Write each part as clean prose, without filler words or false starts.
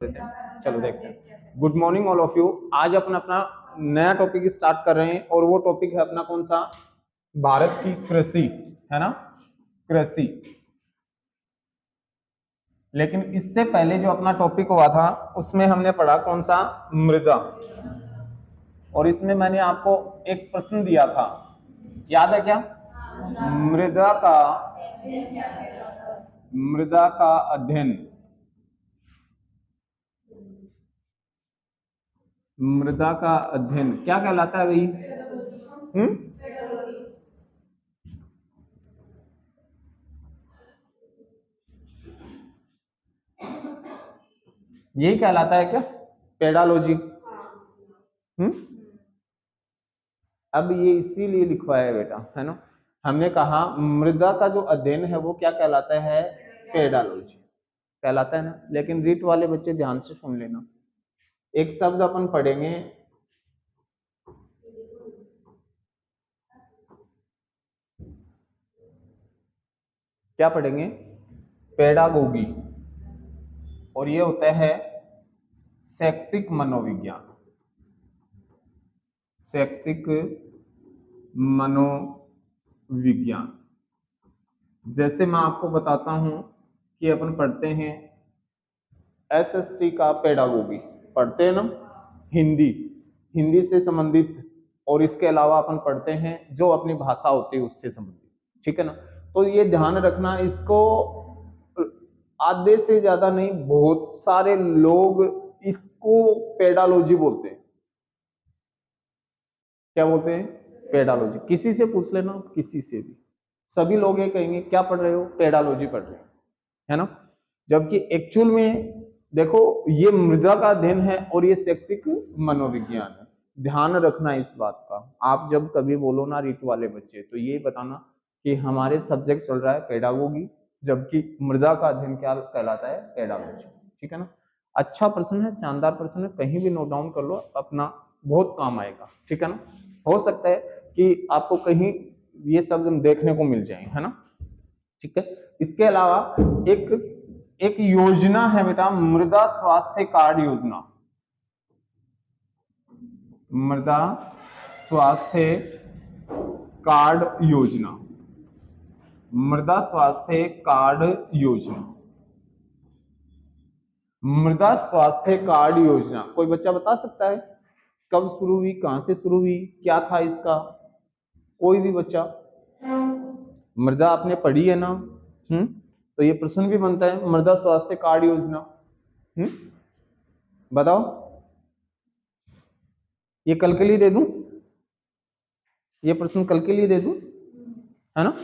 चलो देखते हैं। Good morning all of you. आज अपन अपना नया टॉपिक स्टार्ट कर रहे हैं और वो टॉपिक है अपना कौन सा? भारत की कृषि, है ना, कृषि। लेकिन इससे पहले जो अपना टॉपिक हुआ था उसमें हमने पढ़ा कौन सा? मृदा। और इसमें मैंने आपको एक प्रश्न दिया था, याद है क्या? मृदा का अध्ययन, मृदा का अध्ययन क्या कहलाता है भाई? यही कहलाता है क्या? पेडालॉजी। अब ये इसीलिए लिखवाया है बेटा, है ना। हमने कहा मृदा का जो अध्ययन है वो क्या कहलाता है? पेडालॉजी कहलाता है ना। लेकिन रीट वाले बच्चे ध्यान से सुन लेना, एक शब्द अपन पढ़ेंगे, क्या पढ़ेंगे? पेडागोगी। और ये होता है शैक्षिक मनोविज्ञान, शैक्षिक मनोविज्ञान। जैसे मैं आपको बताता हूं कि अपन पढ़ते हैं एसएसटी का पेडागोगी, पढ़ते हैं ना, हिंदी, हिंदी से संबंधित। और इसके अलावा अपन पढ़ते हैं जो अपनी भाषा होती है उससे संबंधित, ठीक है ना। तो ये ध्यान रखना, इसको आधे से ज्यादा नहीं, बहुत सारे लोग इसको पेडालॉजी बोलते हैं। क्या बोलते हैं? पेडालॉजी। किसी से पूछ लेना, किसी से भी, सभी लोग ये कहेंगे क्या पढ़ रहे हो? पेडालॉजी पढ़ रहे हो, है ना। जबकि एक्चुअल में देखो ये मृदा का अध्ययन है और ये शैक्षिक मनोविज्ञान है। ध्यान रखना इस बात का। आप जब कभी बोलो ना रीट वाले बच्चे, तो ये बताना कि हमारे सब्जेक्ट चल रहा है पेडागोगी, जबकि मृदा का अध्ययन क्या कहलाता है? पेडागोजी, ठीक है ना। अच्छा प्रश्न है, शानदार प्रश्न है, कहीं भी नोट डाउन कर लो, अपना बहुत काम आएगा, ठीक है ना। हो सकता है कि आपको कहीं ये शब्द देखने को मिल जाए, है ना, ठीक है। इसके अलावा एक एक योजना है बेटा, मृदा स्वास्थ्य कार्ड योजना। मृदा स्वास्थ्य कार्ड योजना, मृदा स्वास्थ्य कार्ड योजना, मृदा स्वास्थ्य कार्ड योजना। कोई बच्चा बता सकता है कब शुरू हुई, कहां से शुरू हुई, क्या था इसका? कोई भी बच्चा? मृदा आपने पढ़ी है ना, तो ये प्रश्न भी बनता है, मृदा स्वास्थ्य कार्ड योजना। बताओ, ये कल के लिए दे दूं, ये प्रश्न कल के लिए दे दूं, है ना।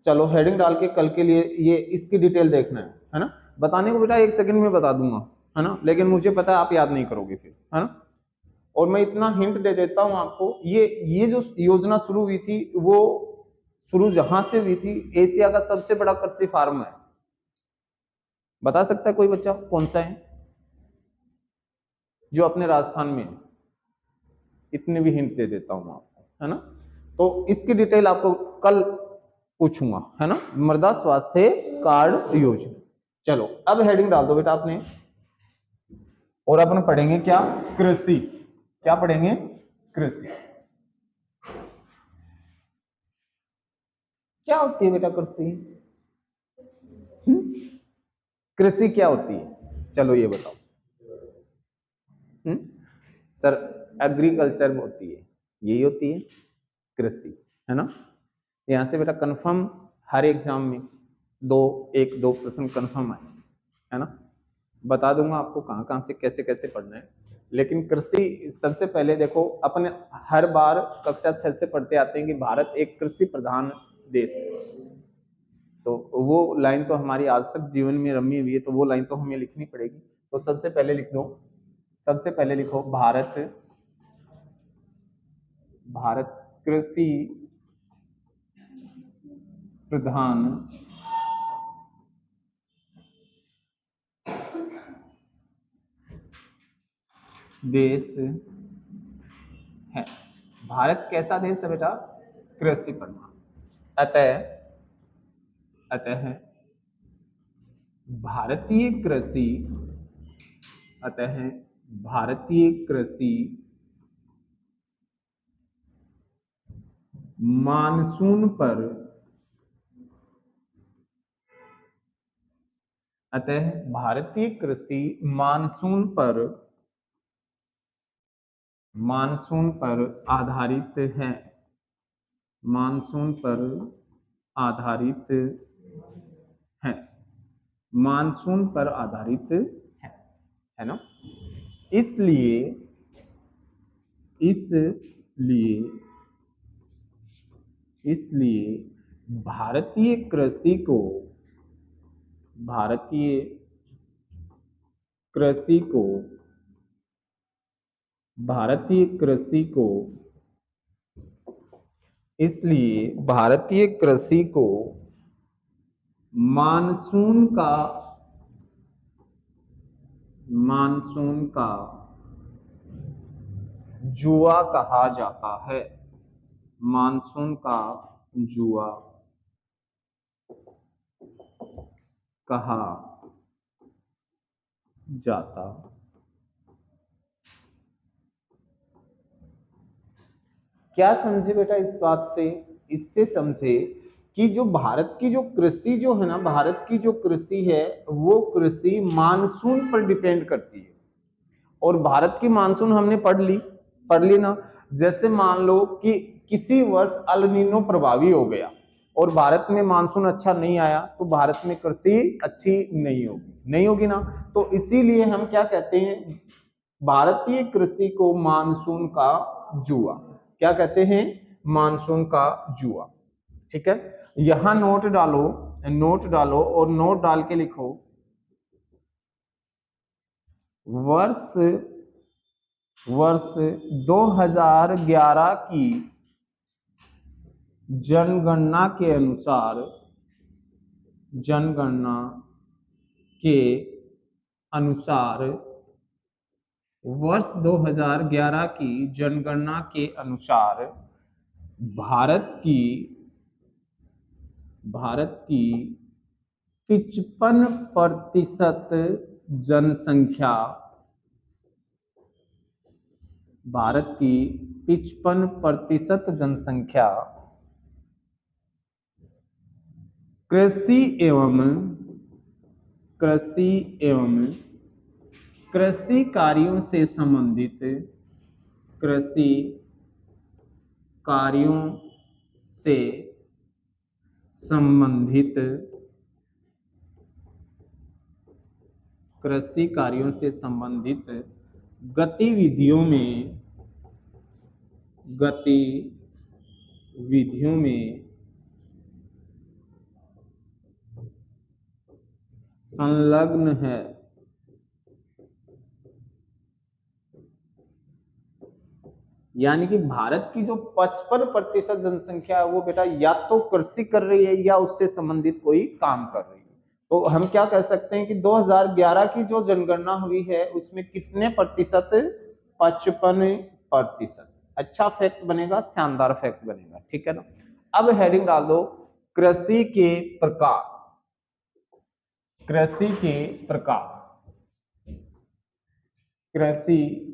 चलो हेडिंग डाल के कल के लिए ये इसकी डिटेल देखना है ना। बताने को बेटा 1 सेकंड में बता दूंगा, है ना, लेकिन मुझे पता है आप याद नहीं करोगे फिर, है ना। और मैं इतना हिंट दे देता हूं आपको, ये जो योजना शुरू हुई थी वो शुरू जहां से हुई थी, एशिया का सबसे बड़ा कृषि फार्म है। बता सकता है कोई बच्चा कौन सा है? जो अपने राजस्थान में है। इतने भी हिंट दे देता हूं आपको, है ना। तो इसकी डिटेल आपको कल पूछूंगा, है ना, मृदा स्वास्थ्य कार्ड योजना। चलो अब हेडिंग डाल दो बेटा आपने, और अपन पढ़ेंगे क्या? कृषि। क्या पढ़ेंगे? कृषि। क्या होती है बेटा कृषि? कृषि क्या होती है? चलो ये बताओ। सर एग्रीकल्चर होती है, यही होती है कृषि, है ना। यहां से बेटा कंफर्म हर एग्जाम में एक दो प्रश्न कंफर्म आए, है ना। बता दूंगा आपको कहां कहां से कैसे कैसे पढ़ना है। लेकिन कृषि सबसे पहले देखो, अपने हर बार कक्षा 6 से पढ़ते आते हैं कि भारत एक कृषि प्रधान देश है। तो वो लाइन तो हमारी आज तक जीवन में रमी हुई है, तो वो लाइन तो हमें लिखनी पड़ेगी। तो सबसे पहले लिख दो, सबसे पहले लिखो भारत, भारत कृषि प्रधान देश है। भारत कैसा देश है बेटा? कृषि प्रधान। अतः अतः भारतीय कृषि अतः भारतीय कृषि मानसून पर अतः भारतीय कृषि मानसून पर आधारित है, मानसून पर आधारित है, मानसून पर आधारित है ना। इसलिए इसलिए भारतीय कृषि को इसलिए भारतीय कृषि को मानसून का जुआ कहा जाता है, मानसून का जुआ कहा जाता। क्या समझे बेटा इस बात से? इससे समझे कि जो भारत की जो कृषि जो है ना, भारत की जो कृषि है वो कृषि मानसून पर डिपेंड करती है। और भारत की मानसून हमने पढ़ ली ना। जैसे मान लो कि किसी वर्ष अल नीनो प्रभावी हो गया और भारत में मानसून अच्छा नहीं आया तो भारत में कृषि अच्छी नहीं होगी ना। तो इसीलिए हम क्या कहते हैं, भारतीय कृषि को मानसून का जुआ, क्या कहते हैं, मानसून का जुआ। ठीक है, यहां नोट डालो और नोट डाल के लिखो वर्ष 2011 की जनगणना के अनुसार वर्ष 2011 की जनगणना के अनुसार भारत की 55% जनसंख्या, भारत की 55% जनसंख्या कृषि कार्यों से संबंधित गतिविधियों में संलग्न है। यानी कि भारत की जो 55% जनसंख्या है वो बेटा या तो कृषि कर रही है या उससे संबंधित कोई काम कर रही है। तो हम क्या कह सकते हैं कि 2011 की जो जनगणना हुई है उसमें कितने प्रतिशत, 55%। अच्छा फैक्ट बनेगा, शानदार फैक्ट बनेगा, ठीक है ना। अब हेडिंग डाल दो कृषि के प्रकार, कृषि के प्रकार, कृषि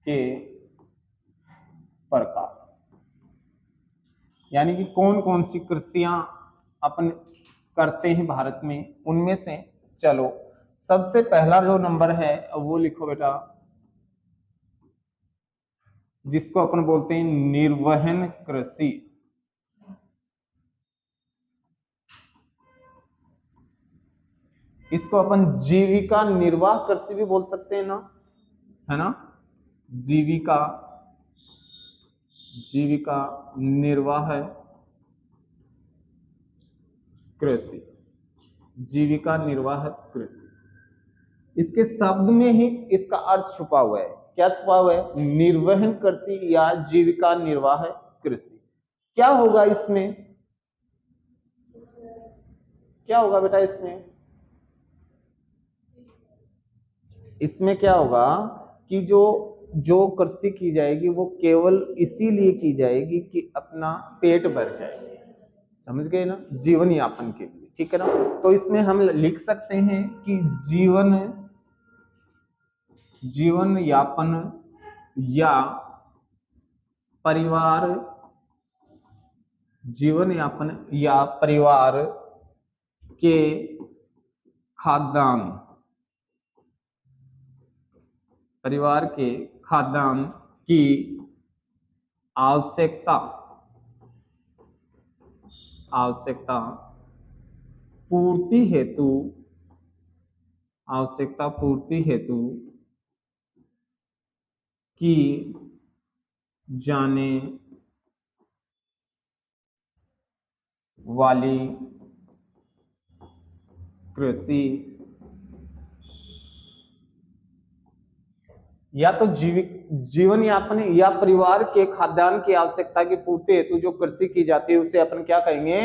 के प्रकार, यानी कि कौन कौन सी कृषियां अपन करते हैं भारत में, उनमें से चलो सबसे पहला जो नंबर है वो लिखो बेटा, जिसको अपन बोलते हैं निर्वहन कृषि। इसको अपन जीविका निर्वाह कृषि भी बोल सकते हैं ना, है ना। जीविका निर्वाह कृषि, जीविका निर्वाह कृषि, इसके शब्द में ही इसका अर्थ छुपा हुआ है। क्या छुपा हुआ है? निर्वहन कृषि या जीविका निर्वाह कृषि। क्या होगा इसमें, क्या होगा बेटा इसमें क्या होगा कि जो कृषि की जाएगी वो केवल इसीलिए की जाएगी कि अपना पेट भर जाए, समझ गए ना, जीवन यापन के लिए, ठीक है ना। तो इसमें हम लिख सकते हैं कि जीवन जीवन यापन या परिवार, जीवन यापन या परिवार के खाद्यान्न, परिवार के खाद्यान्न की आवश्यकता पूर्ति हेतु, आवश्यकता पूर्ति हेतु की जाने वाली कृषि या तो जीवन यापन या परिवार के खाद्यान्न की आवश्यकता की पूर्ति हेतु जो कृषि की जाती है उसे अपन क्या कहेंगे,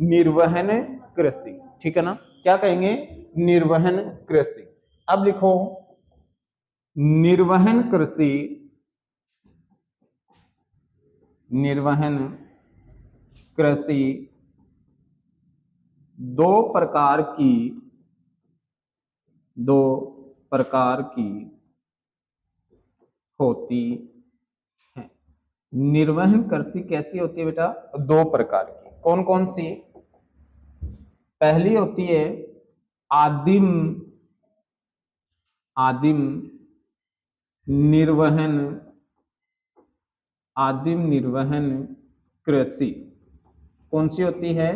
निर्वहन कृषि। ठीक है ना, क्या कहेंगे, निर्वहन कृषि। अब लिखो निर्वहन कृषि, निर्वहन कृषि दो प्रकार की होती है। निर्वहन कृषि कैसी होती है बेटा, दो प्रकार की। कौन कौन सी, पहली होती है आदिम निर्वहन कृषि। कौन सी होती है,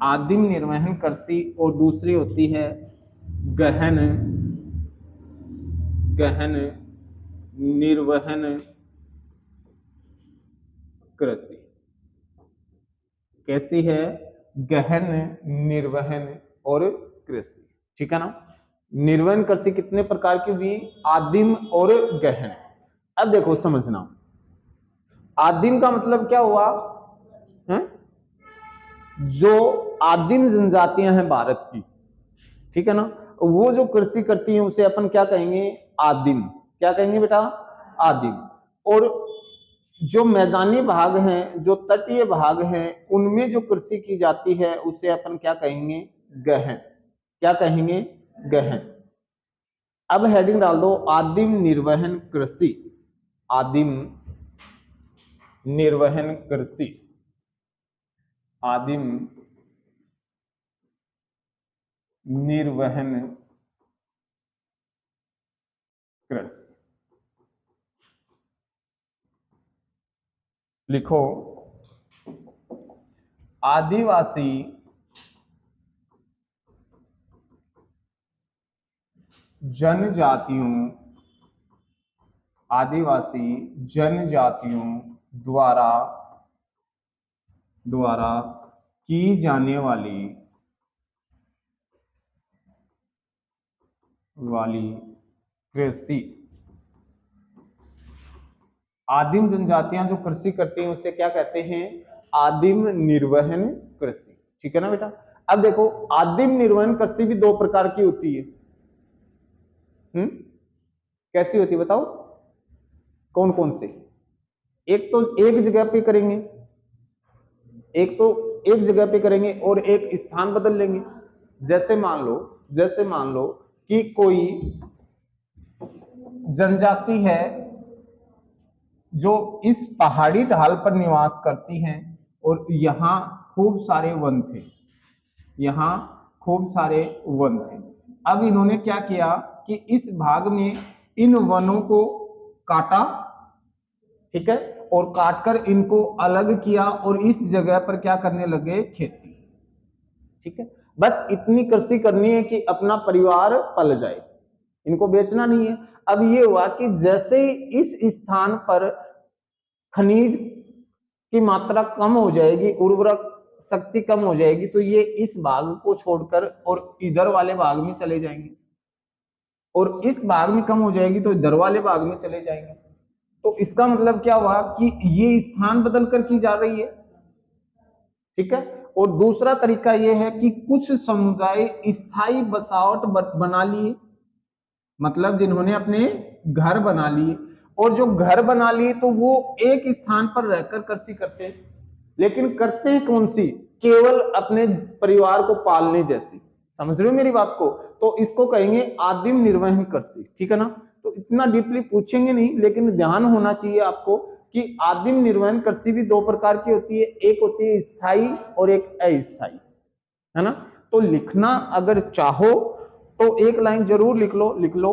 आदिम निर्वहन कृषि, और दूसरी होती है गहन निर्वहन कृषि। कैसी है, गहन निर्वहन और कृषि। ठीक है ना, निर्वहन कृषि कितने प्रकार की हुई, आदिम और गहन। अब देखो समझना, आदिम का मतलब क्या हुआ है? जो आदिम जनजातियां हैं भारत की, ठीक है ना, वो जो कृषि करती हैं उसे अपन क्या कहेंगे, आदिम। क्या कहेंगे बेटा, आदिम। और जो मैदानी भाग हैं, जो तटीय भाग हैं, उनमें जो कृषि की जाती है उसे अपन क्या कहेंगे, गहन। क्या कहेंगे, गहन। अब हेडिंग डाल दो आदिम निर्वहन कृषि, आदिम निर्वहन कृषि, आदिम निर्वहन कृषि। लिखो आदिवासी जनजातियों द्वारा की जाने वाली कृषि। आदिम जनजातियां जो कृषि करती हैं उसे क्या कहते हैं, आदिम निर्वहन कृषि। ठीक है ना बेटा। अब देखो आदिम निर्वहन कृषि भी दो प्रकार की होती है। कैसी होती है बताओ, कौन कौन से, एक तो एक जगह पे करेंगे, और एक स्थान बदल लेंगे। जैसे मान लो कि कोई जनजाति है जो इस पहाड़ी ढाल पर निवास करती हैं और यहाँ खूब सारे वन थे, अब इन्होंने क्या किया कि इस भाग में इन वनों को काटा, ठीक है, और काटकर इनको अलग किया और इस जगह पर क्या करने लगे, खेती। ठीक है, बस इतनी कृषि करनी है कि अपना परिवार पल जाए, इनको बेचना नहीं है। अब ये हुआ कि जैसे ही इस स्थान पर खनिज की मात्रा कम हो जाएगी, उर्वरक शक्ति कम हो जाएगी, तो ये इस भाग को छोड़कर और इधर वाले भाग में चले जाएंगे, और इस भाग में कम हो जाएगी तो इधर वाले भाग में चले जाएंगे। तो इसका मतलब क्या हुआ कि ये स्थान बदल कर की जा रही है। ठीक है, और दूसरा तरीका यह है कि कुछ समुदाय स्थायी बसावट बना लिए, मतलब जिन्होंने अपने घर बना लिए, और जो घर बना लिए तो वो एक स्थान पर रहकर कृषि करते हैं, लेकिन करते हैं कौन सी, केवल अपने परिवार को पालने जैसी। समझ रहे हो मेरी बात को, तो इसको कहेंगे आदिम निर्वहन कृषि, ठीक है ना। तो इतना डीपली पूछेंगे नहीं, लेकिन ध्यान होना चाहिए आपको कि आदिम निर्वहन कृषि भी दो प्रकार की होती है, एक होती है स्थायी और एक अस्थायी, है ना। तो लिखना अगर चाहो तो एक लाइन जरूर लिख लो,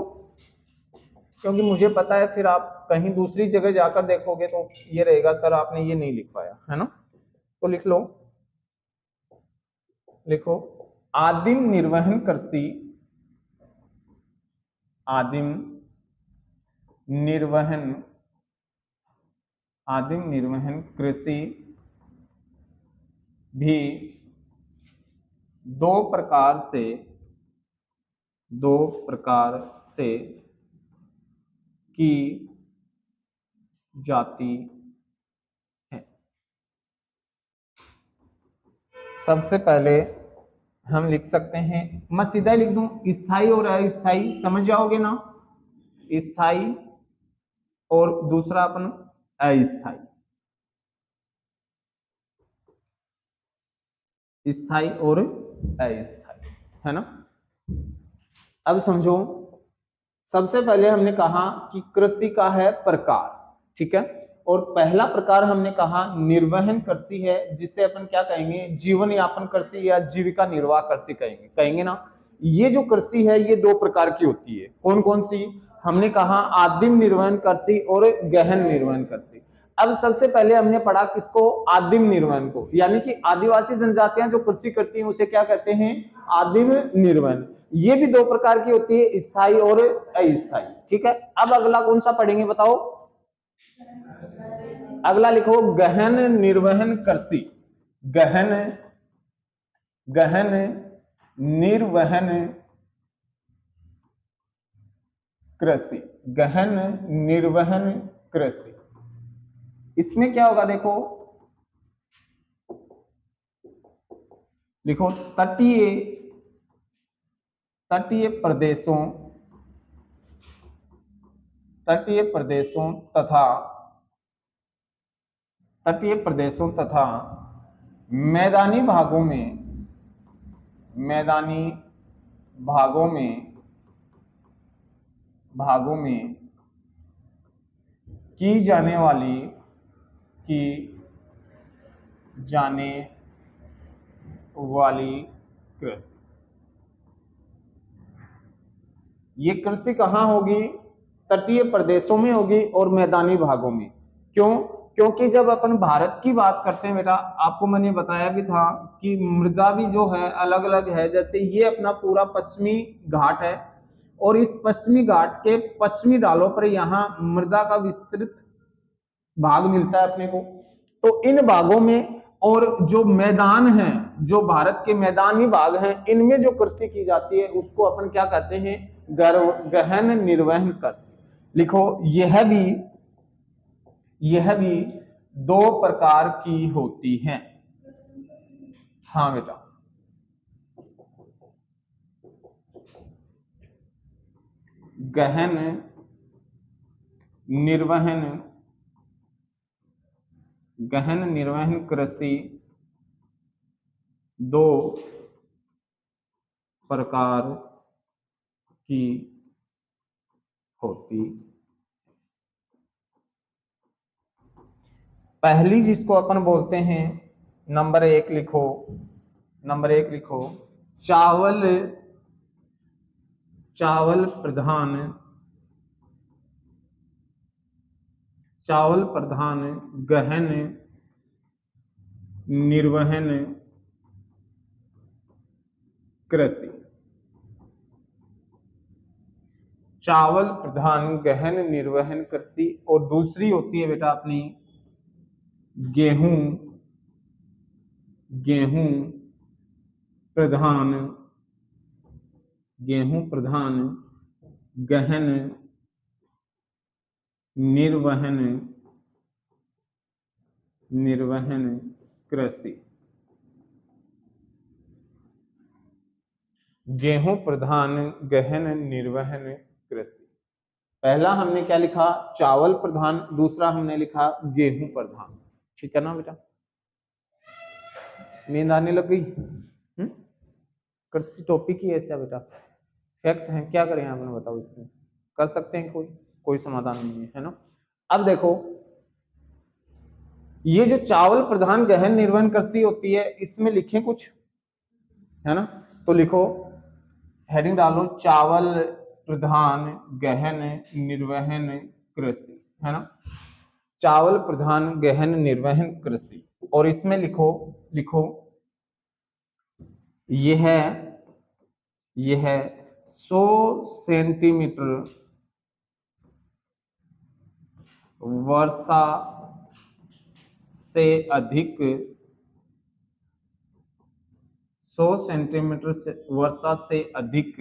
क्योंकि मुझे पता है फिर आप कहीं दूसरी जगह जाकर देखोगे तो ये रहेगा सर आपने ये नहीं लिख पाया, है ना। तो लिखो आदिम निर्वहन कृषि, आदिम निर्वहन कृषि भी दो प्रकार से की जाती है। सबसे पहले हम लिख सकते हैं, मैं सीधा लिख दूं स्थायी और अस्थायी, समझ जाओगे ना। स्थायी और दूसरा अपन अस्थायी, स्थायी और अस्थायी, है ना। अब समझो, सबसे पहले हमने कहा कि कृषि का है प्रकार, ठीक है। और पहला प्रकार हमने कहा निर्वहन कृषि है, जिसे अपन क्या कहेंगे, जीवन यापन कृषि या जीविका निर्वाह कृषि कहेंगे ना। ये जो कृषि है ये दो प्रकार की होती है, कौन कौन सी, हमने कहा आदिम निर्वहन कृषि और गहन निर्वहन कृषि। अब सबसे पहले हमने पढ़ा किसको, आदिम निर्वहन को, यानी कि आदिवासी जनजातियां जो कृषि करती हैं उसे क्या कहते हैं, आदिम निर्वहन। ये भी दो प्रकार की होती है, स्थायी और अस्थायी, ठीक है। अब अगला कौन सा पढ़ेंगे बताओ, अगला लिखो गहन निर्वहन कृषि, गहन निर्वहन कृषि, गहन निर्वहन कृषि। इसमें क्या होगा देखो, लिखो तटीय प्रदेशों तथा मैदानी भागों में की जाने वाली कृषि। ये कृषि कहाँ होगी, तटीय प्रदेशों में होगी और मैदानी भागों में। क्यों, क्योंकि जब अपन भारत की बात करते हैं बेटा, आपको मैंने बताया भी था कि मृदा भी जो है अलग अलग है। जैसे ये अपना पूरा पश्चिमी घाट है और इस पश्चिमी घाट के पश्चिमी ढालों पर यहाँ मृदा का विस्तृत भाग मिलता है अपने को। तो इन भागों में और जो मैदान है, जो भारत के मैदानी भाग हैं, इनमें जो कृषि की जाती है उसको अपन क्या कहते हैं, गहन निर्वहन कृषि। लिखो यह भी दो प्रकार की होती हैं। हाँ बेटा, गहन निर्वहन कृषि दो प्रकार की होती। पहली जिसको अपन बोलते हैं, नंबर एक लिखो चावल प्रधान गहन निर्वहन कृषि। चावल प्रधान गहन निर्वहन कृषि। और दूसरी होती है बेटा अपनी गेहूं प्रधान गहन निर्वहन कृषि। गेहूं प्रधान गहन निर्वहन कृषि। पहला हमने क्या लिखा, चावल प्रधान, दूसरा हमने लिखा गेहूं प्रधान, ठीक है ना बेटा। नींद आने लग गई, कृषि टॉपिक ही ऐसा बेटा। फैक्ट है, क्या करें आपने बताओ, इसमें कर सकते हैं कोई समाधान नहीं है ना। अब देखो ये जो चावल प्रधान गहन निर्वहन कृषि होती है, इसमें लिखें कुछ, है ना। तो लिखो, हेडिंग डालो, चावल प्रधान गहन निर्वहन कृषि, है ना। चावल प्रधान गहन निर्वहन कृषि, और इसमें लिखो लिखो यह यह 100 सेंटीमीटर वर्षा से अधिक, 100 सेंटीमीटर से वर्षा से अधिक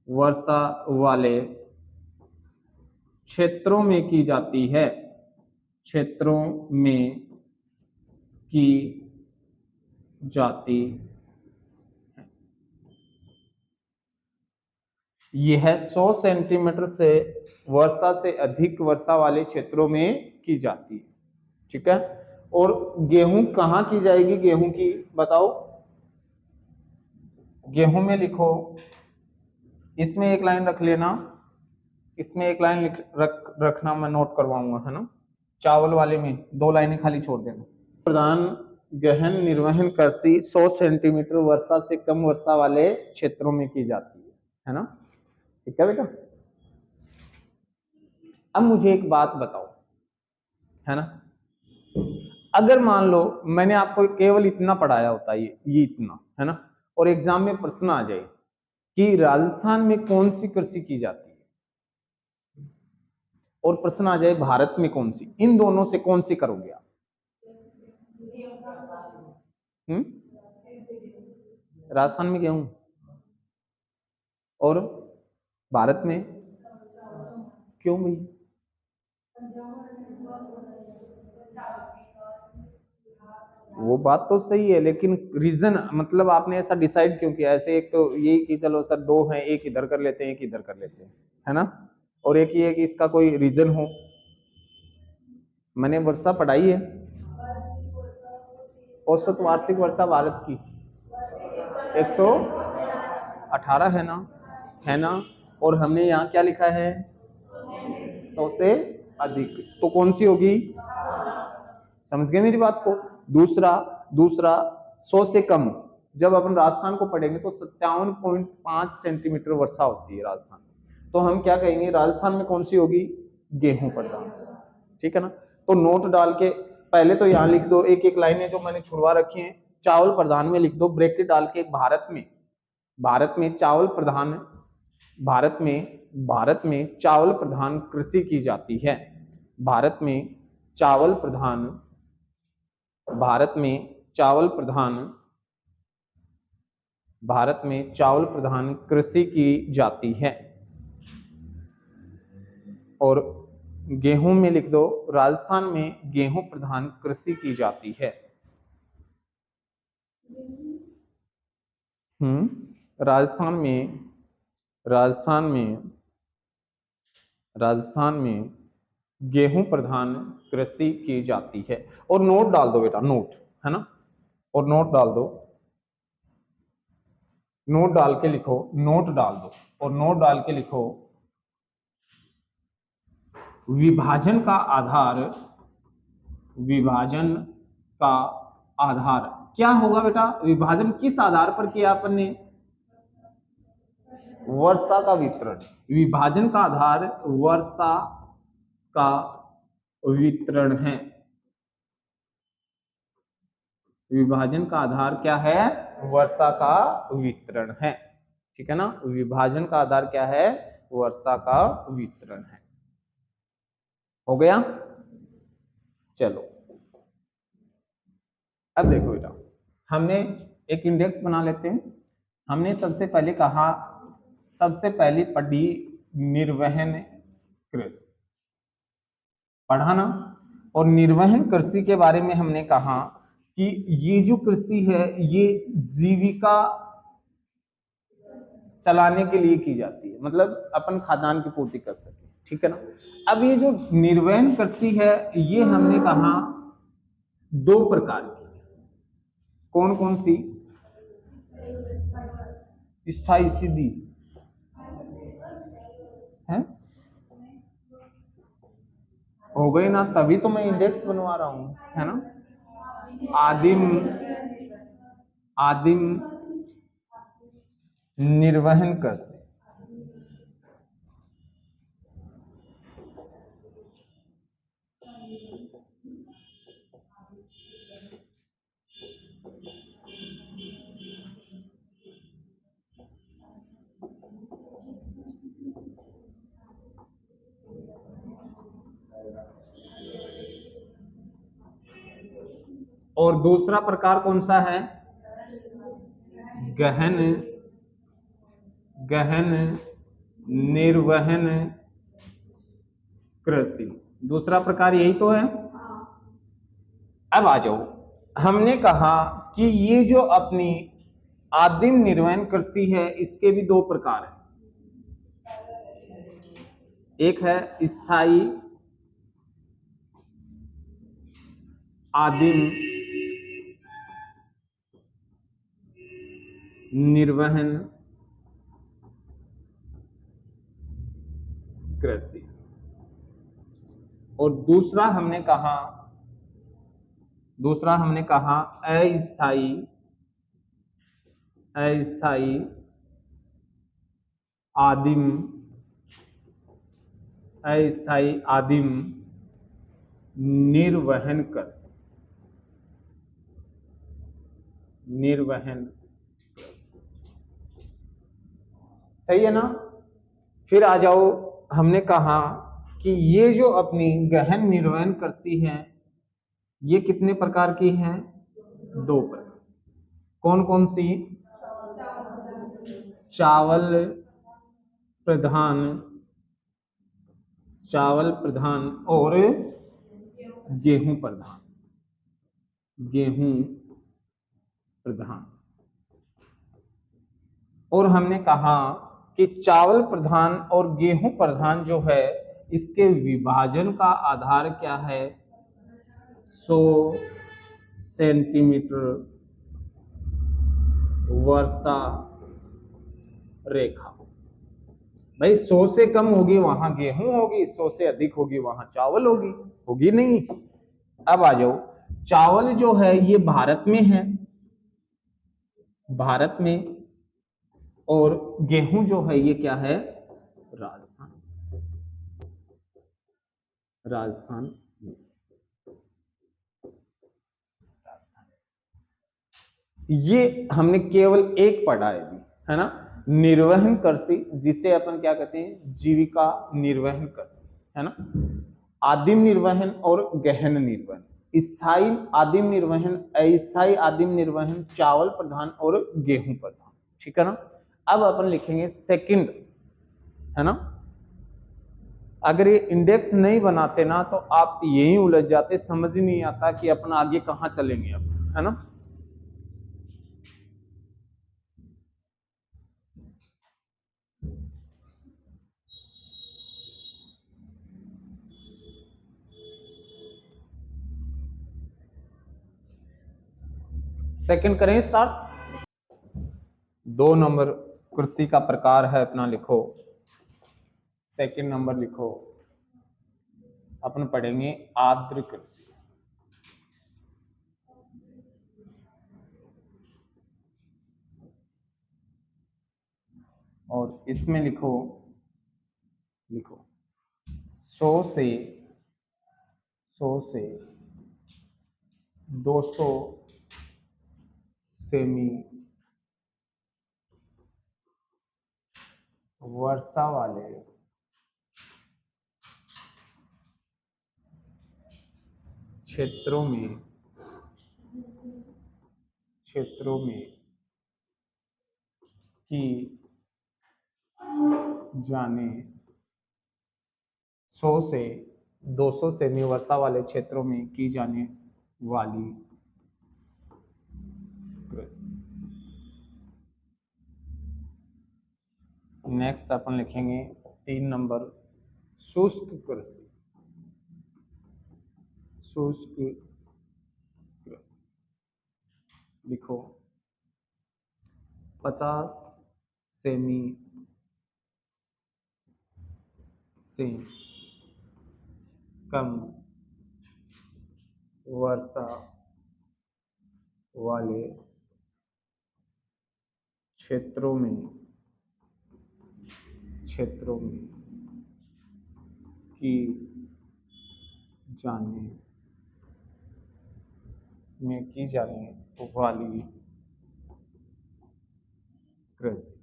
वर्षा वाले क्षेत्रों में की जाती है, क्षेत्रों में की जाती है। यह 100 सेंटीमीटर से वर्षा से अधिक वर्षा वाले क्षेत्रों में की जाती है, ठीक है। और गेहूं कहां की जाएगी, गेहूं की बताओ, गेहूं में लिखो, इसमें एक लाइन रख लेना, इसमें एक लाइन रखना, मैं नोट करवाऊंगा, है ना। चावल वाले में 2 लाइनें खाली छोड़ देना। प्रधान गहन निर्वहन कृषि 100 सेंटीमीटर वर्षा से कम वर्षा वाले क्षेत्रों में की जाती है ना। ठीक है बेटा। अब मुझे एक बात बताओ, है ना, अगर मान लो मैंने आपको केवल इतना पढ़ाया होता, ये इतना, है ना, और एग्जाम में प्रश्न आ जाए कि राजस्थान में कौन सी कृषि की जाती है, और प्रश्न आ जाए भारत में कौन सी, इन दोनों से कौन सी करोगे आप? राजस्थान में गेहूं, और भारत में क्यों भाई? वो बात तो सही है, लेकिन रीजन मतलब आपने ऐसा डिसाइड क्यों किया? ऐसे एक तो यही कि चलो सर 2 हैं, एक इधर कर लेते हैं, एक इधर कर लेते हैं, है ना, और एक ये है कि इसका कोई रीजन हो। मैंने वर्षा पढ़ाई है, औसत वार्षिक वर्षा भारत की 118 है ना, और हमने यहाँ क्या लिखा है, 100 से अधिक, तो कौन सी होगी? समझ गए मेरी बात को? दूसरा 100 से कम, जब अपन राजस्थान को पढ़ेंगे तो 57.5 सेंटीमीटर वर्षा होती है राजस्थान में, तो हम क्या कहेंगे, राजस्थान में कौन सी होगी? गेहूं प्रधान, ठीक है ना। तो नोट डाल के पहले तो यहाँ लिख दो, एक एक लाइनें जो मैंने छुड़वा रखी हैं, चावल प्रधान में लिख दो, ब्रैकेट डाल के भारत में चावल प्रधान, भारत में चावल प्रधान कृषि की जाती है, भारत में चावल प्रधान कृषि की जाती है, और गेहूं में लिख दो, राजस्थान में गेहूं प्रधान कृषि की जाती है। राजस्थान में गेहूं प्रधान कृषि की जाती है, और नोट डाल दो बेटा, नोट, है ना, और नोट डाल दो, नोट डाल के लिखो, नोट डाल दो, और नोट डाल के लिखो, विभाजन का आधार क्या होगा बेटा? विभाजन किस आधार पर किया अपन ने? वर्षा का वितरण। विभाजन का आधार वर्षा का वितरण है, विभाजन का आधार क्या है? वर्षा का वितरण है, ठीक है ना। विभाजन का आधार क्या है? वर्षा का वितरण है। हो गया? चलो अब देखो बेटा, हमने एक इंडेक्स बना लेते हैं। हमने सबसे पहले कहा, सबसे पहली पढ़ी निर्वहन कृषि, पढ़ा ना। और निर्वहन कृषि के बारे में हमने कहा कि ये जो कृषि है ये जीविका चलाने के लिए की जाती है, मतलब अपन खाद्यान्न की पूर्ति कर सके, ठीक है ना। अब ये जो निर्वहन कृषि है ये हमने कहा 2 प्रकार की, कौन कौन सी? स्थाई सीधी है, हो गई ना, तभी तो मैं इंडेक्स बनवा रहा हूं, है ना। आदिम, आदिम निर्वहन कर से, और दूसरा प्रकार कौन सा है, गहन, गहन निर्वहन कृषि, दूसरा प्रकार यही तो है। अब आ जाओ, हमने कहा कि ये जो अपनी आदिम निर्वहन कृषि है इसके भी दो प्रकार हैं, एक है स्थाई आदिम निर्वहन कृषि, और दूसरा हमने कहा अस्थाई, अस्थाई आदिम, अस्थाई आदिम निर्वहन कृषि, निर्वहन कृषि, सही है ना। फिर आ जाओ, हमने कहा कि ये जो अपनी गहन निर्वहन कृषि है ये कितने प्रकार की है, दो प्रकार, कौन कौन सी, चावल प्रधान, चावल प्रधान और गेहूं प्रधान, गेहूं प्रधान। और हमने कहा कि चावल प्रधान और गेहूं प्रधान जो है इसके विभाजन का आधार क्या है, 100 सेंटीमीटर वर्षा रेखा। भाई 100 से कम होगी वहां गेहूं होगी, 100 से अधिक होगी वहां चावल होगी, होगी नहीं। अब आ जाओ, चावल जो है ये भारत में है, भारत में, और गेहूं जो है ये क्या है, राजस्थान, राजस्थान, राजस्थान। ये हमने केवल एक पढ़ा है ना, निर्वहन कृषि, जिसे अपन क्या कहते हैं, जीविका निर्वहन कृषि, है ना। आदिम निर्वहन और गहन निर्वहन, स्थायी आदिम निर्वहन, अस्थायी आदिम निर्वहन, चावल प्रधान और गेहूं प्रधान, ठीक है ना। अब अपन लिखेंगे सेकंड, है ना। अगर ये इंडेक्स नहीं बनाते ना तो आप यही उलझ जाते, समझ ही नहीं आता कि अपन आगे कहां चलेंगे अब, है ना। सेकंड करें स्टार्ट। 2 नंबर कृषि का प्रकार है अपना, लिखो सेकंड नंबर लिखो, अपन पढ़ेंगे आर्द्र कृषि, और इसमें लिखो, लिखो 100 से 200 सेमी वर्षा वाले क्षेत्रों में की जाने 100 से 200 सेमी वर्षा वाले क्षेत्रों में की जाने वाली कृषि। नेक्स्ट अपन लिखेंगे 3 नंबर शुष्क कृषि, शुष्क कृषि, लिखो 50 सेमी से कम वर्षा वाले क्षेत्रों में की जाने वाली कृषि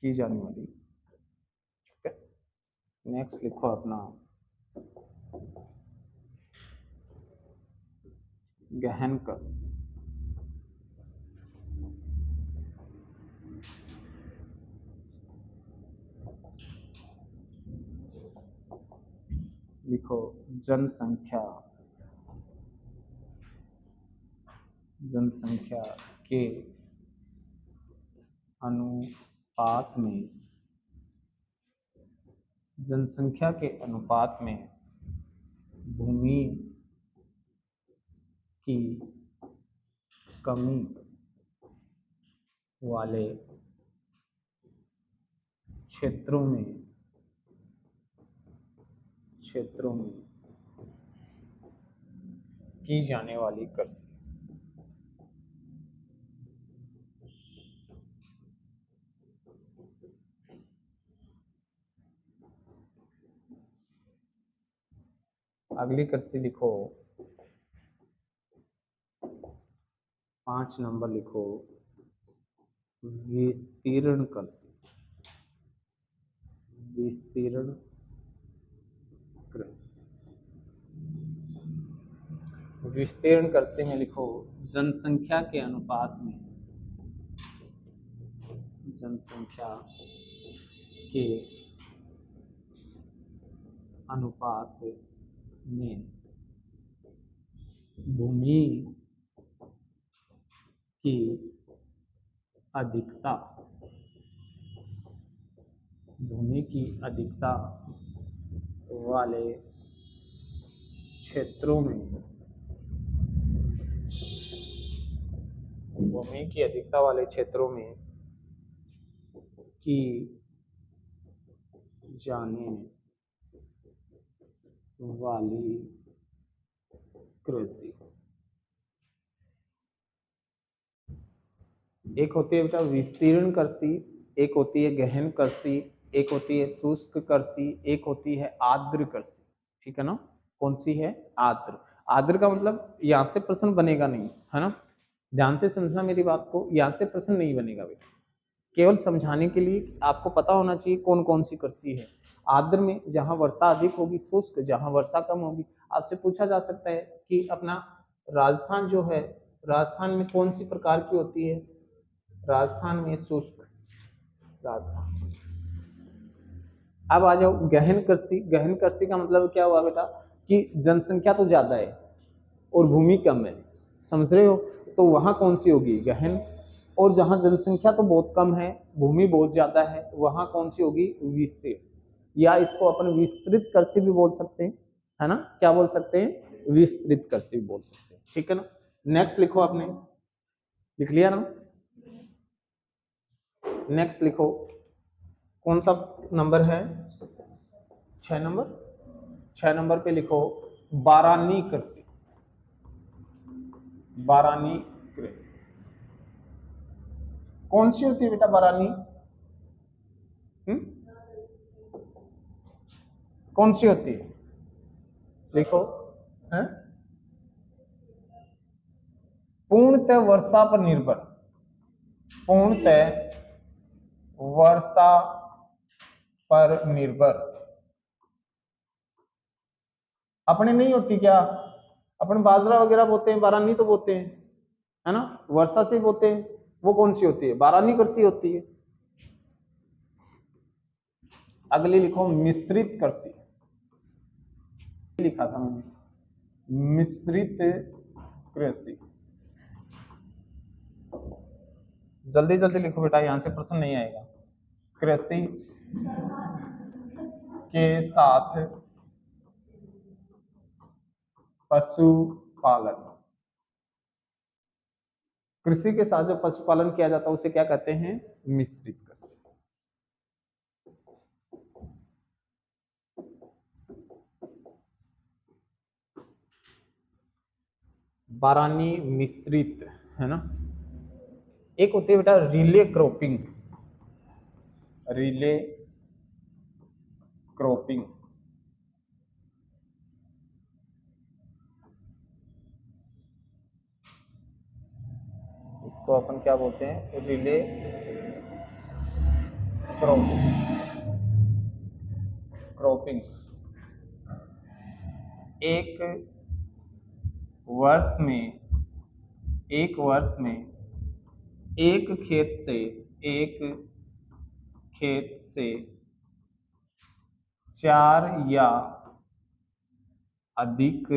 की जाने वाली। ठीक है, नेक्स्ट लिखो अपना गहन कृषि। लिखो जनसंख्या के अनुपात में भूमि की कमी वाले क्षेत्रों में की जाने वाली कृषि। अगली कृषि लिखो 5 नंबर लिखो विस्तीर्ण कृषि। विस्तीर्ण कृषि में लिखो जनसंख्या के अनुपात में भूमि की अधिकता वाले क्षेत्रों में की जाने वाली कृषि। एक होती है बेटा विस्तीर्ण कृषि, एक होती है गहन कृषि, एक होती है शुष्क कृषि, एक होती है आर्द्र कृषि। ठीक है ना, कौन सी है? आर्द्र। आर्द्र का मतलब यहाँ से प्रश्न बनेगा नहीं, है ना, ध्यान से समझना मेरी बात को, यहाँ से प्रश्न नहीं बनेगा बेटा, केवल समझाने के लिए आपको पता होना चाहिए कौन कौन सी कृषि है। आर्द्र में जहां वर्षा अधिक होगी, शुष्क जहां वर्षा कम होगी। आपसे पूछा जा सकता है कि अपना राजस्थान जो है, राजस्थान में कौन सी प्रकार की होती है? राजस्थान में शुष्क राजस्थान। अब आ जाओ गहन कृषि। गहन कृषि का मतलब क्या हुआ बेटा कि जनसंख्या तो ज्यादा है और भूमि कम है, समझ रहे हो, तो वहां कौन सी होगी? गहन। और जहां जनसंख्या तो बहुत कम है, भूमि बहुत ज्यादा है, वहां कौन सी होगी? विस्तृत, या इसको अपन विस्तृत कृषि भी बोल सकते हैं, है ना, क्या बोल सकते हैं? विस्तृत कृषि भी बोल सकते हैं। ठीक है ना, नेक्स्ट लिखो, आपने लिख लिया ना? नेक्स्ट लिखो, कौन सा नंबर है? 6 नंबर। 6 नंबर पे लिखो बारानी कृषि। बारानी कृषि कौन सी होती है बेटा बारानी? कौन सी होती है? लिखो। है पूर्णतः वर्षा पर निर्भर, पूर्णतः वर्षा पर निर्भर। अपने नहीं होती क्या? अपन बाजरा वगैरह बोते हैं, बारानी तो बोते हैं, है ना, वर्षा से बोते हैं। वो कौन सी होती है? बारानी कृषि होती है। अगली लिखो मिश्रित कृषि। लिखा था मैंने, मिश्रित कृषि। जल्दी जल्दी लिखो बेटा, यहां से प्रश्न नहीं आएगा। कृषि के साथ पशुपालन। कृषि के साथ जो पशुपालन किया जाता है उसे क्या कहते हैं? मिश्रित कृषि। बारानी मिश्रित, है ना। एक होती है बेटा रिले क्रॉपिंग, रिले क्रॉपिंग। इसको अपन क्या बोलते हैं? Relay cropping. एक वर्ष में एक खेत से 4 या अधिक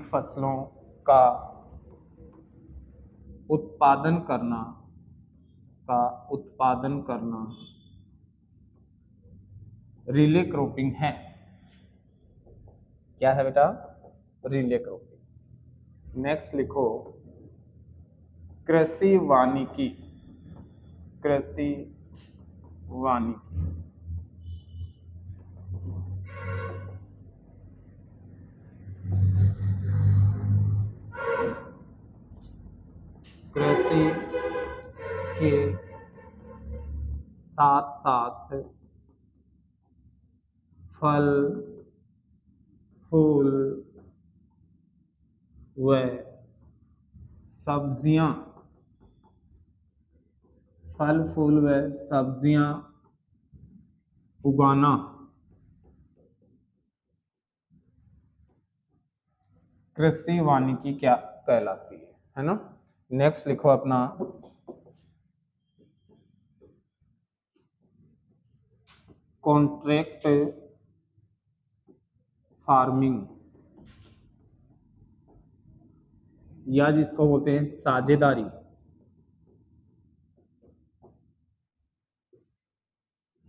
फसलों का उत्पादन करना रिले क्रॉपिंग है। क्या है बेटा? Relay cropping. नेक्स्ट लिखो कृषि वानिकी। कृषि वानिकी कृषि के साथ साथ फल फूल व सब्जियां उगाना कृषि वानिकी क्या कहलाती है ना। नेक्स्ट लिखो अपना कॉन्ट्रैक्ट फार्मिंग, या जिसको बोलते हैं साझेदारी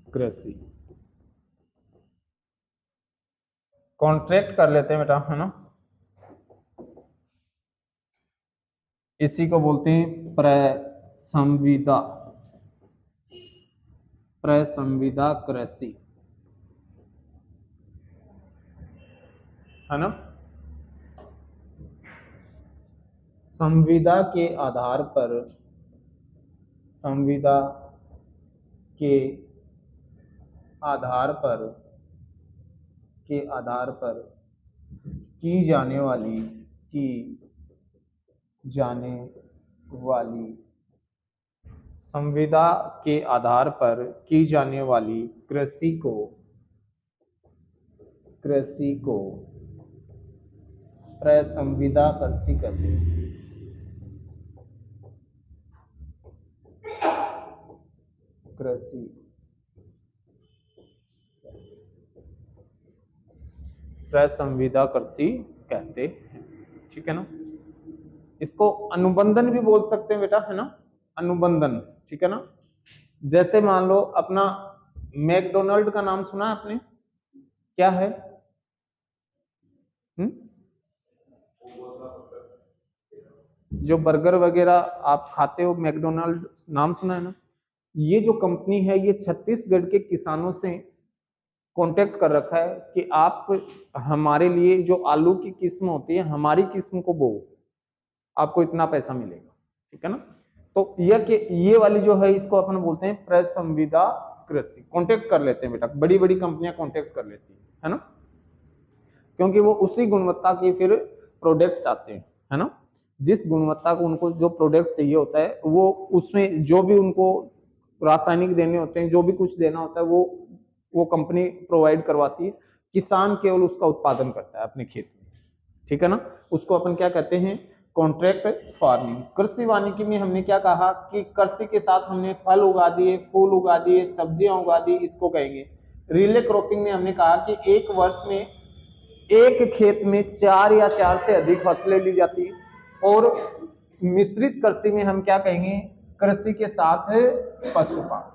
कृषि। कॉन्ट्रैक्ट कर लेते हैं बेटा, है ना। इसी को बोलते हैं प्रसंविदा कृषि, है ना। संविदा के आधार पर की जाने वाली संविदा के आधार पर की जाने वाली कृषि को प्रसंविदा कृषि कहते हैं। कृषि प्रसंविदा कृषि कहते हैं, ठीक है ना। इसको अनुबंधन भी बोल सकते हैं बेटा, है ना। अनुबंधन, ठीक है ना। जैसे मान लो अपना मैकडोनाल्ड का नाम सुना है आपने? क्या है? जो बर्गर वगैरह आप खाते हो, मैकडोनाल्ड नाम सुना है ना। ये जो कंपनी है ये छत्तीसगढ़ के किसानों से कांटेक्ट कर रखा है कि आप हमारे लिए जो आलू की किस्म होती है हमारी किस्म को बो, आपको इतना पैसा मिलेगा, ठीक है ना। तो ये वाली जो है इसको अपन बोलते हैं प्रसंविदा कृषि। कांटेक्ट कर लेते हैं बेटा, बड़ी बड़ी कंपनियां कांटेक्ट कर लेती है ना, क्योंकि वो उसी गुणवत्ता की फिर प्रोडक्ट चाहते हैं, है ना। जिस गुणवत्ता को उनको जो प्रोडक्ट चाहिए होता है वो उसमें जो भी उनको रासायनिक देने होते हैं, जो भी कुछ देना होता है वो कंपनी प्रोवाइड करवाती है। किसान केवल उसका उत्पादन करता है अपने खेत में, ठीक है ना। उसको अपन क्या कहते हैं? Contract farming. कृषि वानिकी में हमने क्या कहा कि कृषि के साथ हमने फल उगा दिए, फूल उगा दिए, सब्जियां उगा दी, इसको कहेंगे। रिले क्रॉपिंग में हमने कहा कि एक वर्ष में एक खेत में 4 या 4 से अधिक फसलें ली जाती है। और मिश्रित कृषि में हम क्या कहेंगे? कृषि के साथ पशुपालन।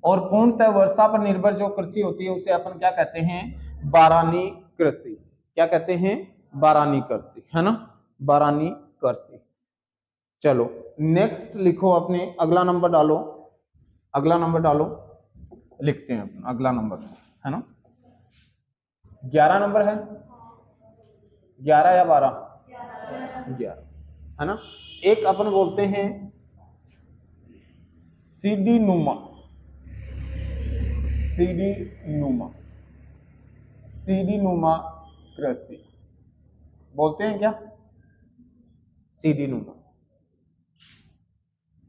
और पूर्णतः वर्षा पर निर्भर जो कृषि होती है उसे अपन क्या कहते हैं, बारानी कृषि। क्या कहते हैं, बारानी कृषि, है ना, बारानी कृषि। चलो नेक्स्ट लिखो, अपने अगला नंबर डालो, अगला नंबर डालो, लिखते हैं अपना अगला नंबर, है ना, 11 नंबर है, 11 या 12, 11, है ना। एक अपन बोलते हैं सीडी नुमा, सीडी नुमा, सीडी नुमा कृषि बोलते हैं क्या, सीडी नुमा,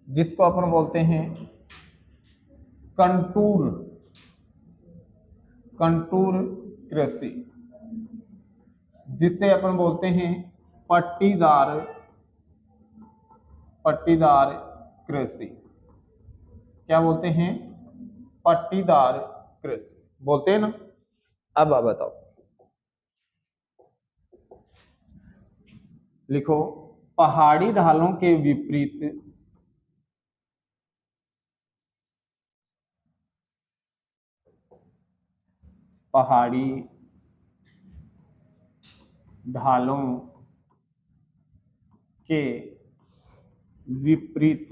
जिसको अपन बोलते हैं कंटूर, कंटूर कृषि, जिसे अपन बोलते हैं पट्टीदार, पट्टीदार कृषि। क्या बोलते हैं, पट्टीदार कृषि बोलते हैं ना। अब आप बताओ, लिखो पहाड़ी ढालों के विपरीत, पहाड़ी ढालों के विपरीत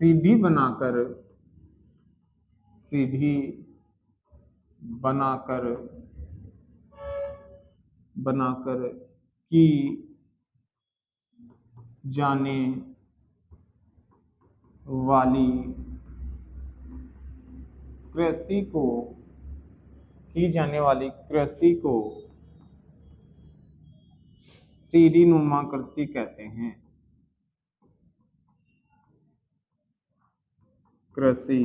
सीढ़ी बनाकर, सीढ़ी बनाकर, बनाकर की जाने वाली कृषि को, की जाने वाली कृषि को सीढ़ी नुमा कृषि कहते हैं, कृषि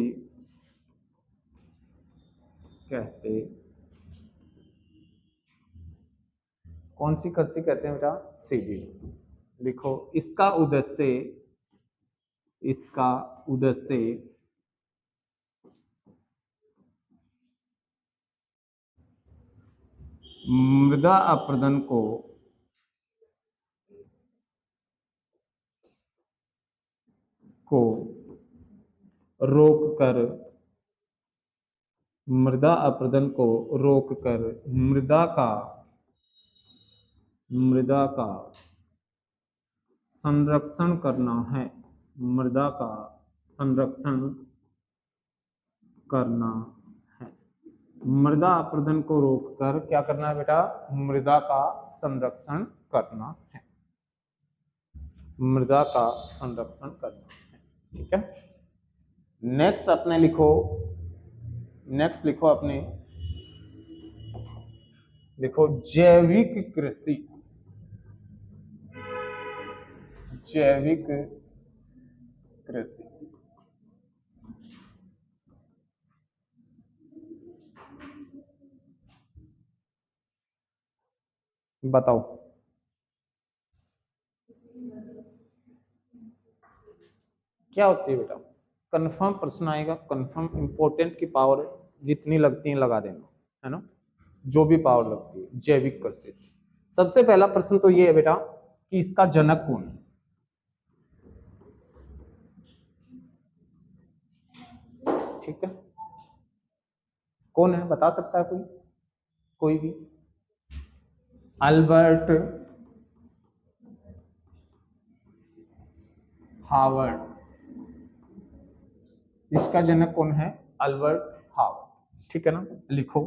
कहते, कौन सी कृषि कहते हैं बेटा, सीढ़ी। लिखो इसका उद्देश्य, इसका उद्देश्य मृदा अपरदन को रोककर, मृदा अपरदन को रोककर मृदा का संरक्षण करना है, मृदा का संरक्षण करना है। मृदा अपरदन को रोककर क्या करना है बेटा, मृदा का संरक्षण करना है, मृदा का संरक्षण करना है। ठीक है, नेक्स्ट अपने लिखो, नेक्स्ट लिखो अपने, लिखो जैविक कृषि, जैविक कृषि। बताओ क्या होती है बेटा, कंफर्म प्रश्न आएगा, कंफर्म इंपोर्टेंट की पावर जितनी लगती है लगा देना, है ना, जो भी पावर लगती है जैविक कृषि से। सबसे पहला प्रश्न तो ये है बेटा कि इसका जनक कौन है, ठीक है, कौन है बता सकता है कोई, कोई भी, अल्बर्ट हावर्ड, इसका जनक कौन है, अल्बर्ट हावर्ड, ठीक है ना। लिखो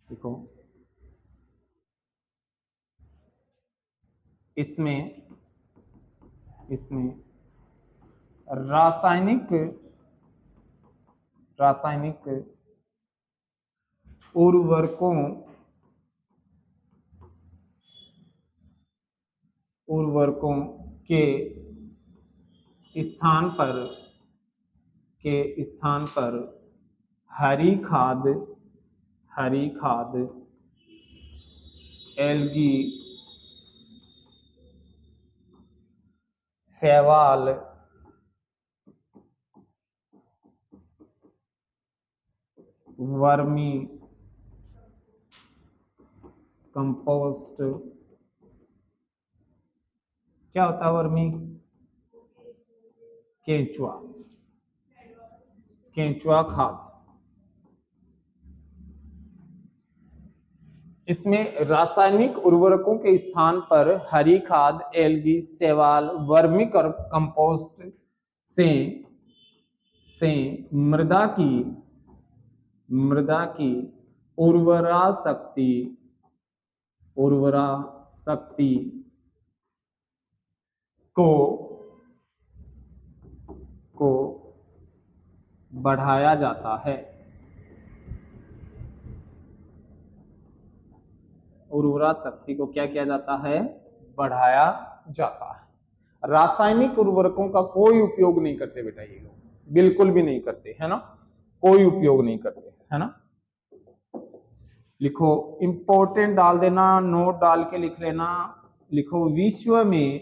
देखो इसमें, इसमें रासायनिक, रासायनिक उर्वरकों, उर्वरकों के स्थान पर, के स्थान पर हरी खाद, हरी खाद, एल्गी, शैवाल, वर्मी कंपोस्ट क्या होता है वर्मी? केंचुआ, केंचुआ खाद। इसमें रासायनिक उर्वरकों के स्थान पर हरी खाद, एलगी, शैवाल, वर्मी कंपोस्ट से मृदा की उर्वरा शक्ति को बढ़ाया जाता है। उर्वरा शक्ति को क्या किया जाता है? बढ़ाया जाता है। रासायनिक उर्वरकों का कोई उपयोग नहीं करते बेटा ये लोग, बिल्कुल भी नहीं करते, है ना, कोई उपयोग नहीं करते, है ना। लिखो, इंपॉर्टेंट डाल देना, नोट डाल के लिख लेना। लिखो, विश्व में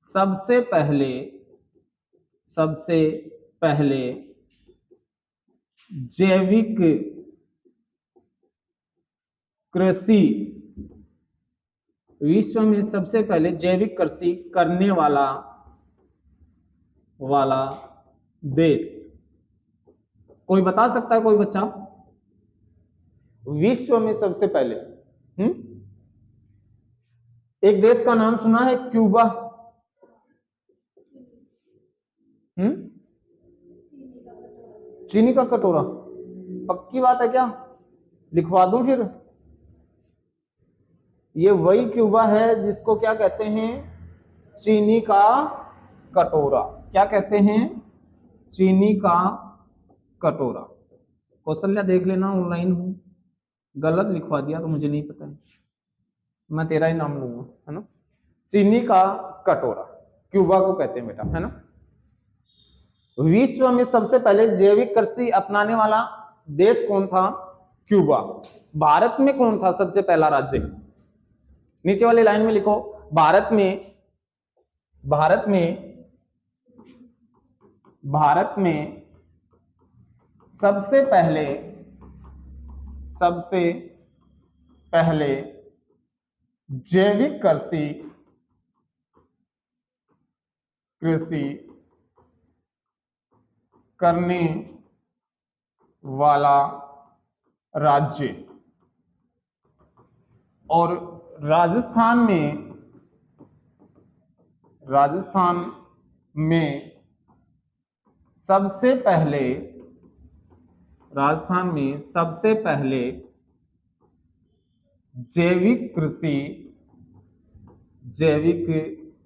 सबसे पहले जैविक कृषि, विश्व में सबसे पहले जैविक कृषि करने वाला देश, कोई बता सकता है कोई बच्चा? विश्व में सबसे पहले एक देश का नाम सुना है, क्यूबा। चीनी का कटोरा, पक्की बात है क्या? लिखवा दूं फिर? ये वही क्यूबा है जिसको क्या कहते हैं? चीनी का कटोरा। क्या कहते हैं? चीनी का कटोरा। कौशल्या देख लेना, ऑनलाइन हूं, गलत लिखवा दिया तो मुझे नहीं पता है, मैं तेरा ही नाम लूंगा, है ना। चीनी का कटोरा क्यूबा को कहते हैं बेटा, है ना। विश्व में सबसे पहले जैविक कृषि अपनाने वाला देश कौन था? क्यूबा। भारत में कौन था सबसे पहला राज्य? नीचे वाली लाइन में लिखो, भारत में सबसे पहले जैविक कृषि करने वाला राज्य, और राजस्थान में सबसे पहले जैविक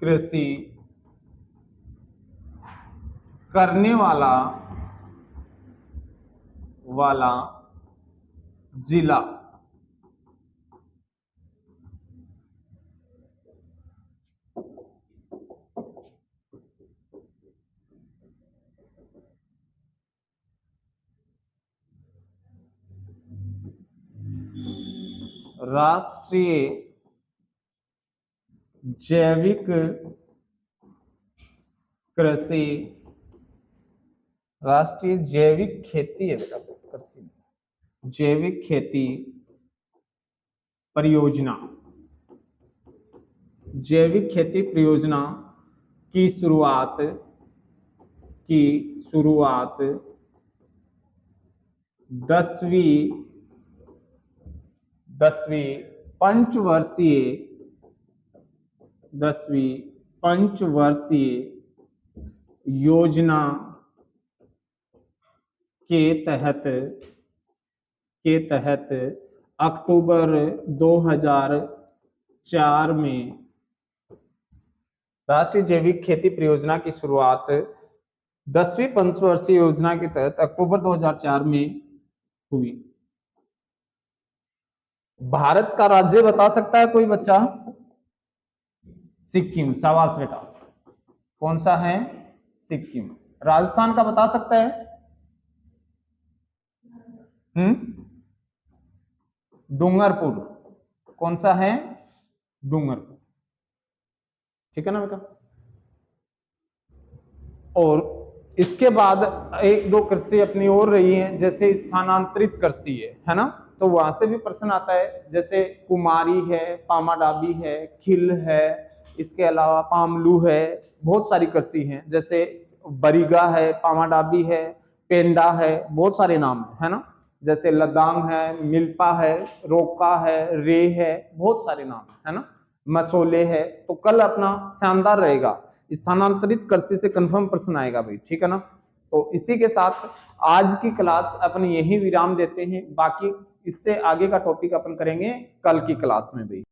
कृषि करने वाला जिला। राष्ट्रीय जैविक कृषि, राष्ट्रीय जैविक खेती है बेटा, कृषि जैविक खेती परियोजना, जैविक खेती परियोजना की शुरुआत 10वीं पंचवर्षीय योजना के तहत अक्टूबर 2004 में राष्ट्रीय जैविक खेती परियोजना की शुरुआत 10वीं पंचवर्षीय योजना के तहत अक्टूबर 2004 में हुई। भारत का राज्य बता सकता है कोई बच्चा? सिक्किम, शाबाश बेटा। कौन सा है? सिक्किम। राजस्थान का बता सकता है? डूंगरपुर। कौन सा है? डूंगरपुर। ठीक है ना बेटा। और इसके बाद एक दो कृषि अपनी और रही है, जैसे स्थानांतरित कृषि है ना। तो वहां से भी प्रश्न आता है, जैसे कुमारी है, पामाडाबी है, खिल है, इसके अलावा पामलू है, बहुत सारी कृषि हैं, जैसे बरिगा है, पामाडाबी है, पेंडा है, बहुत सारे नाम है ना, जैसे लदांग है, मिल्पा है, रोका है, रे है, बहुत सारे नाम है ना, मसोले है। तो कल अपना शानदार रहेगा, स्थानांतरित कृषि से कंफर्म प्रश्न आएगा भाई, ठीक है ना। तो इसी के साथ आज की क्लास अपन यही विराम देते हैं, बाकी इससे आगे का टॉपिक अपन करेंगे कल की क्लास में भाई।